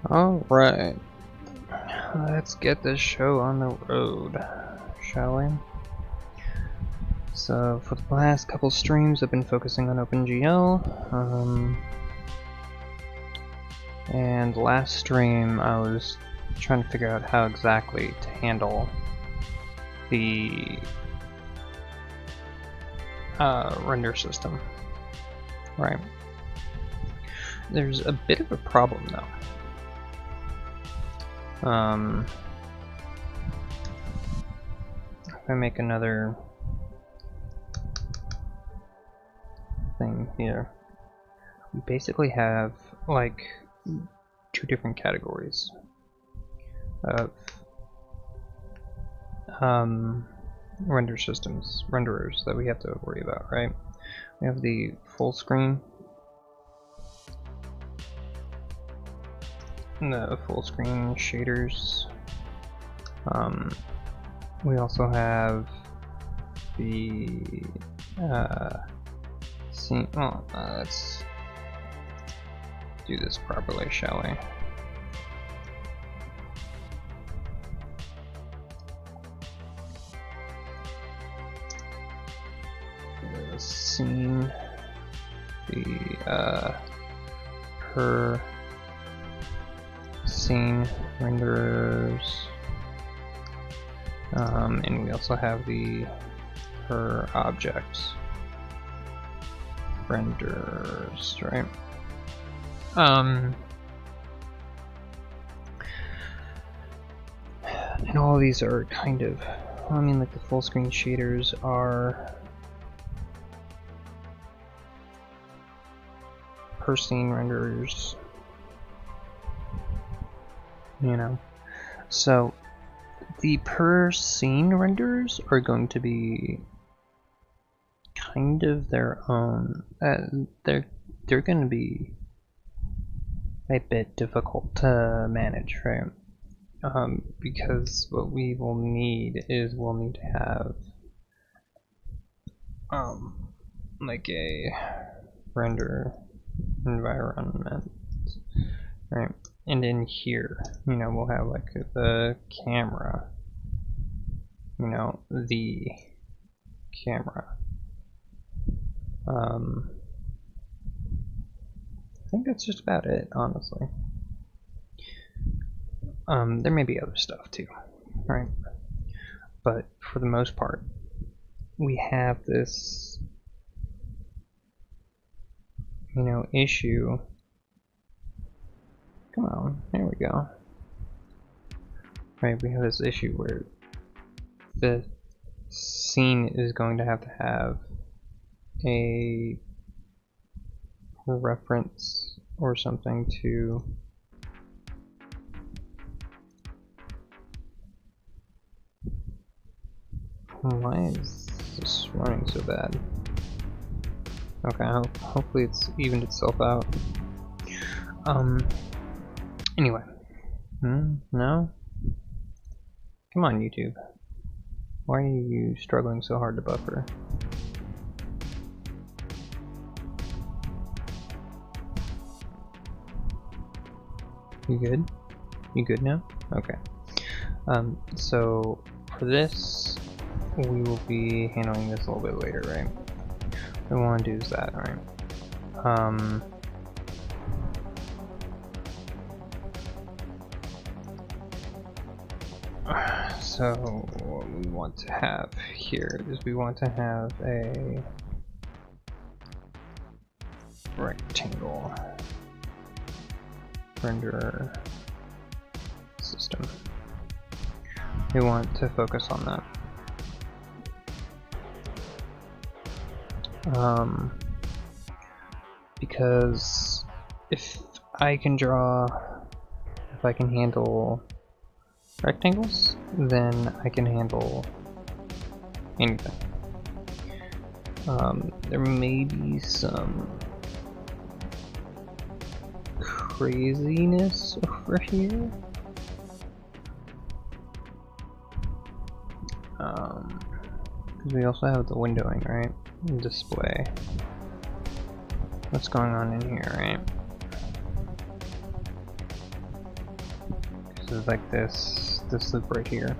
Alright, let's get this show on the road, shall we? So, for the last couple streams, I've been focusing on OpenGL, and last stream I was trying to figure out how exactly to handle the render system. Right. There's a bit of a problem though. If I make another thing here, we basically have like two different categories of renderers that we have to worry about, right? We have the full screen, and the full screen shaders. We also have the scene. Well, let's do this properly, shall we? The scene, the per scene renderers, and we also have the per object renders, right? And all of these are kind of, I mean, like the full screen shaders are per scene renderers, you know. So the per scene renderers are going to be kind of their own. They're going to be a bit difficult to manage, right? Because what we will need is we'll need to have like a render environment, right? And in here, you know, we'll have like the camera, you know, the camera. I think that's just about it, honestly. There may be other stuff too, right? But for the most part, we have this, you know, issue. Come on, there we go. Right, we have this issue where the scene is going to have a reference or something to why is this running so bad? Okay, hopefully it's evened itself out. Anyway. No? Come on, YouTube. Why are you struggling so hard to buffer? You good? You good now? Okay. So for this, we will be handling this a little bit later, right? What we want to do is that, right? So what we want to have here is we want to have a rectangle render system. We want to focus on that. Because if I can handle rectangles, then I can handle anything. There may be some craziness over here. Because we also have the windowing, right? And display. What's going on in here, right? is like this loop right here.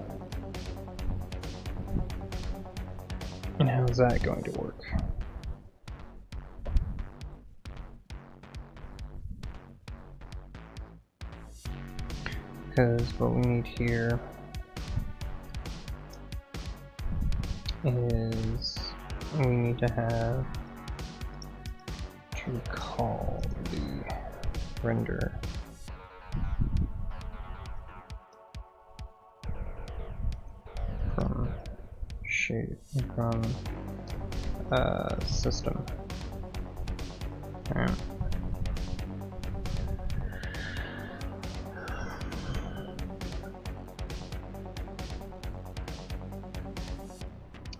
And how is that going to work? Because what we need here is we need to have to call the render from shape from system. Alright.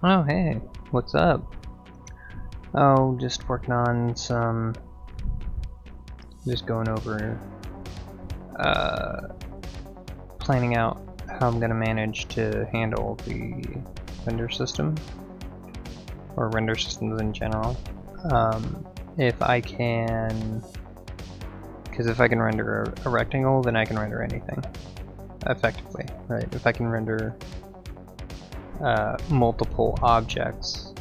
Oh hey, what's up? Oh, just working on some, just going over, planning out how I'm gonna manage to handle the render system, or render systems in general. If I can, because if I can render a rectangle, then I can render anything, effectively, right? If I can render multiple objects,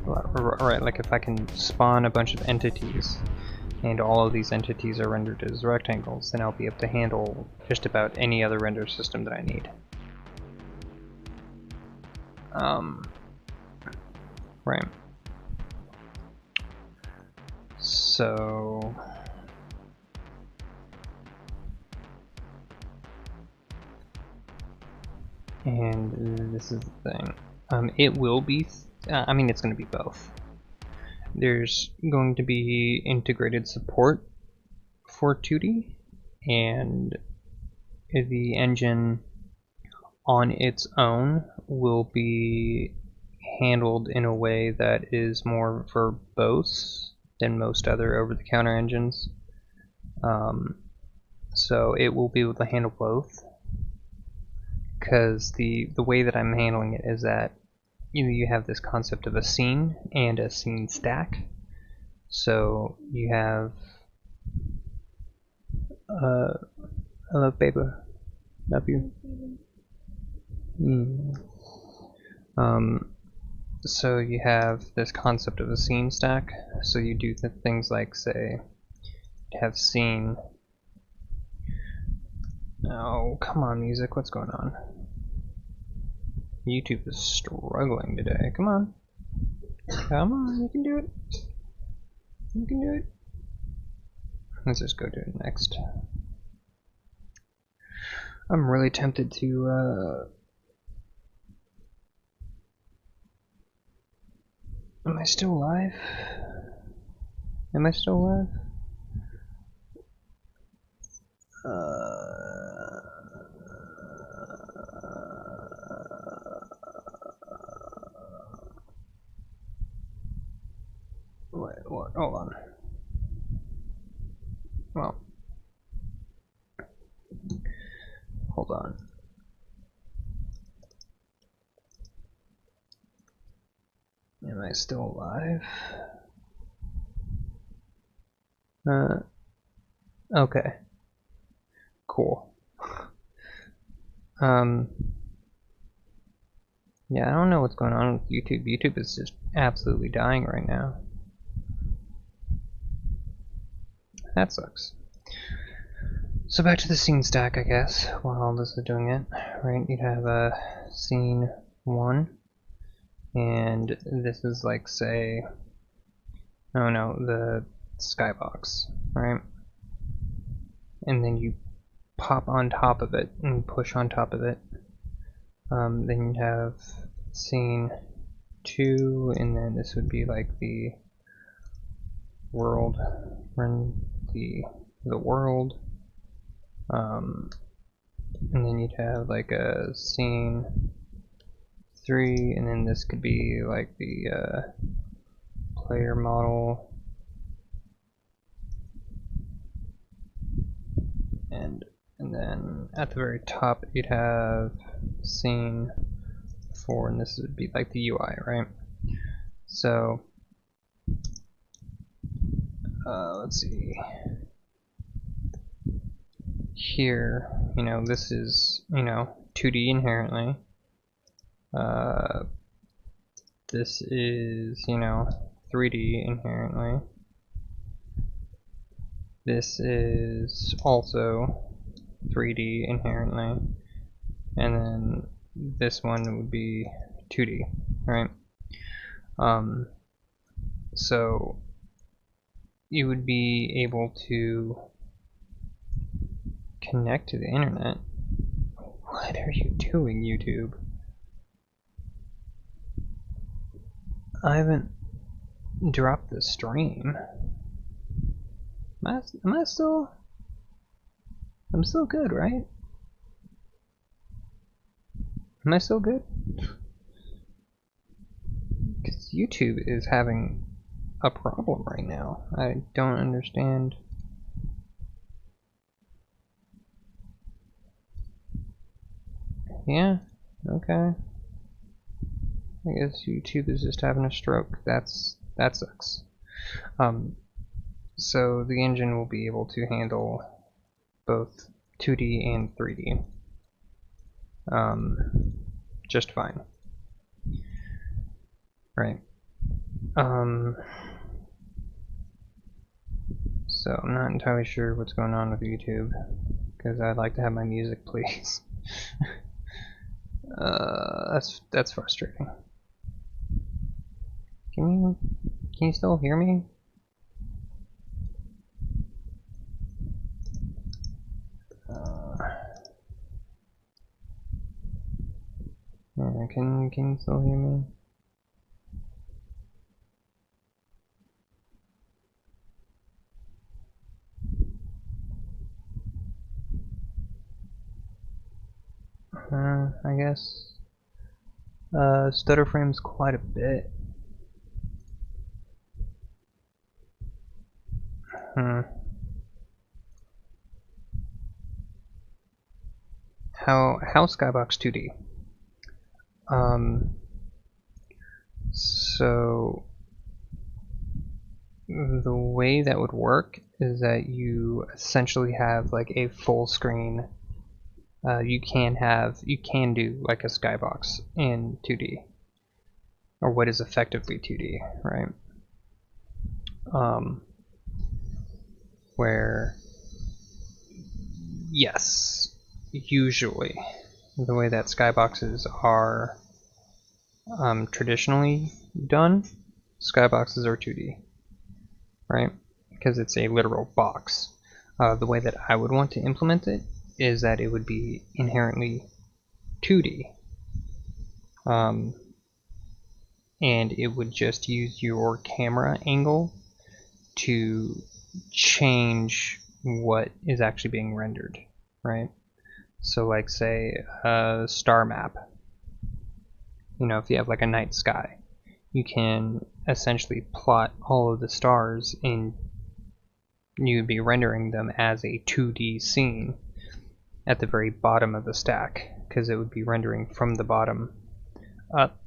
right, like if I can spawn a bunch of entities and all of these entities are rendered as rectangles, then I'll be able to handle just about any other render system that I need. Right. So and this is the thing. It will be, I mean, it's going to be both. There's going to be integrated support for 2D, and the engine on its own will be handled in a way that is more verbose than most other over-the-counter engines. So it will be able to handle both, because the way that I'm handling it is that you have this concept of a scene and a scene stack. So you have hello paper, love you. So you have this concept of a scene stack. So you do things like, say, have scene. Oh, come on, music, what's going on? YouTube is struggling today. Come on. Come on, you can do it. You can do it. Let's just go do it next. I'm really tempted to, am I still live? Am I still live? Wait, what? Hold on. Well, hold on. Am I still alive? Okay. Cool. Yeah, I don't know what's going on with YouTube. YouTube is just absolutely dying right now. That sucks. So back to the scene stack, I guess, while this is doing it. Right, you'd have a scene 1, and this is like, say, oh no, the skybox, right? And then you pop on top of it and push on top of it. Then you have scene 2, and then this would be like the world, run the world. And then you'd have like a scene 3, and then this could be like the player model, and then at the very top you'd have scene 4, and this would be like the UI, right? So let's see. here, you know, this is, you know, 2D inherently. This is, you know, 3D inherently. This is also 3D inherently. And then this one would be 2D, right? So you would be able to connect to the internet. What are you doing, YouTube? I haven't dropped the stream. Am I still? I'm still good, right? Am I still good? Because YouTube is having a problem right now. I don't understand. Yeah, okay. I guess YouTube is just having a stroke. That sucks. So the engine will be able to handle both 2D and 3D. Just fine. Right. So I'm not entirely sure what's going on with YouTube, because I'd like to have my music, please. That's frustrating. Can you still hear me? Yeah, can you still hear me? I guess. Stutter frames quite a bit. How Skybox 2D? So the way that would work is that you essentially have like a full screen. You can do like a skybox in 2D, or what is effectively 2D, right? Where, yes, usually the way that skyboxes are traditionally done, skyboxes are 2D, right? Because it's a literal box. The way that I would want to implement it is that it would be inherently 2D. And it would just use your camera angle to change what is actually being rendered, right? So like say a star map, you know, if you have like a night sky, you can essentially plot all of the stars and you'd be rendering them as a 2D scene at the very bottom of the stack, because it would be rendering from the bottom up.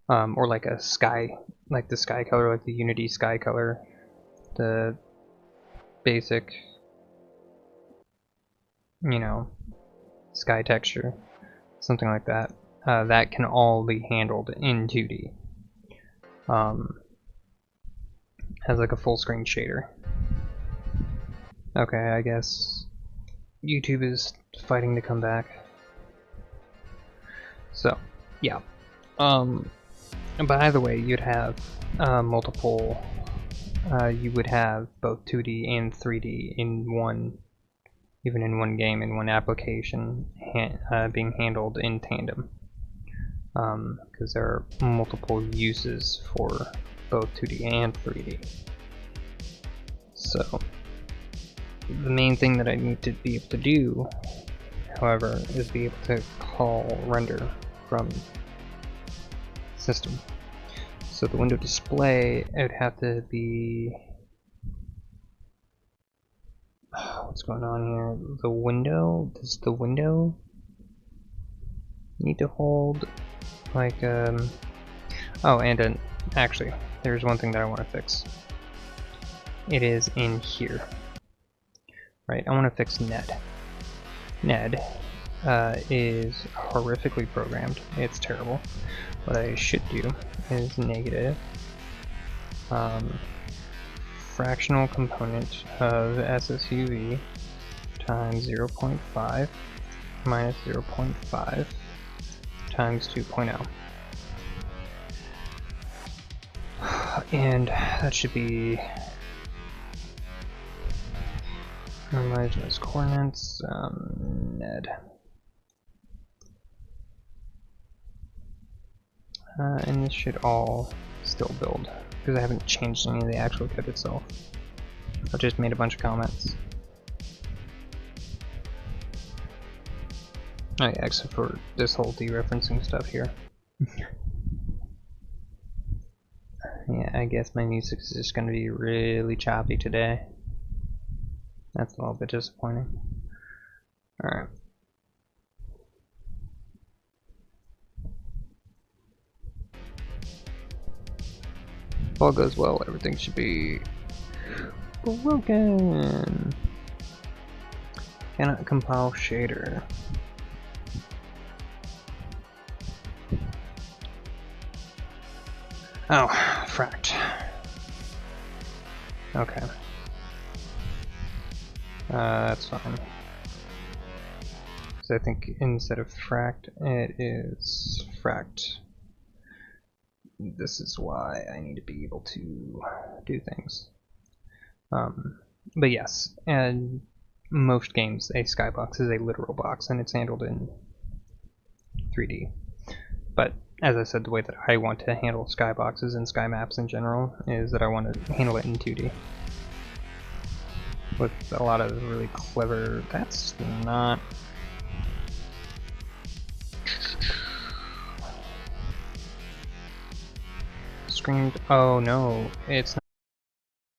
Or like a sky, like the sky color, like the Unity sky color, the basic, you know, sky texture, something like that. That can all be handled in 2D as like a full screen shader. Okay, I guess YouTube is fighting to come back. So, yeah. By the way, you'd have multiple. You would have both 2D and 3D in one, even in one game, in one application, being handled in tandem. Because there are multiple uses for both 2D and 3D. So, the main thing that I need to be able to do, however, is be able to call render from system. So the window display, it would have to be, what's going on here? The window, does the window need to hold like oh, and then actually there's one thing that I want to fix. It is in here, right? I want to fix net. Ned is horrifically programmed. It's terrible. What I should do is negative fractional component of SSUV times 0.5 minus 0.5 times 2.0. And that should be normalized as coordinates, Ned. And this should all still build, because I haven't changed any of the actual code itself. I've just made a bunch of comments. Oh yeah, except for this whole dereferencing stuff here. Yeah, I guess my music is just going to be really choppy today. That's a little bit disappointing. Alright. If all goes well, everything should be broken. Cannot compile shader. Oh, fracked. Okay. That's fine. Because I think instead of fracked, it is fracked. This is why I need to be able to do things. But yes, and most games, a skybox is a literal box, and it's handled in 3D. But as I said, the way that I want to handle skyboxes and sky maps in general is that I want to handle it in 2D. With a lot of really clever... That's not... Screamed... Oh no, it's not.